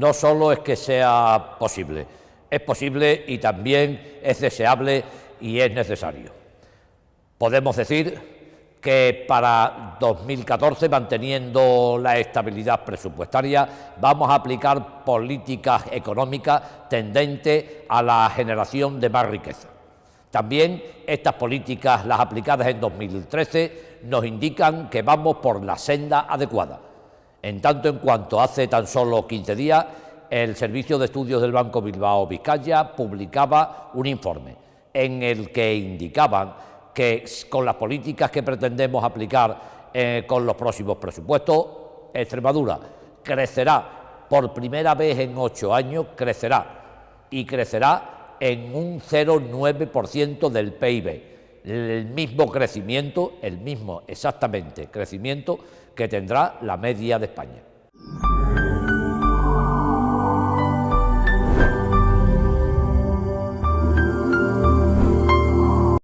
no solo es que sea posible, es posible y también es deseable y es necesario. Podemos decir que para 2014, manteniendo la estabilidad presupuestaria, vamos a aplicar políticas económicas tendentes a la generación de más riqueza. También estas políticas, las aplicadas en 2013, nos indican que vamos por la senda adecuada, en tanto en cuanto hace tan solo 15 días el Servicio de Estudios del Banco Bilbao Vizcaya publicaba un informe en el que indicaban que con las políticas que pretendemos aplicar con los próximos presupuestos, Extremadura crecerá por primera vez en 8 años, crecerá en un 0,9% del PIB, el mismo crecimiento, el mismo exactamente crecimiento que tendrá la media de España.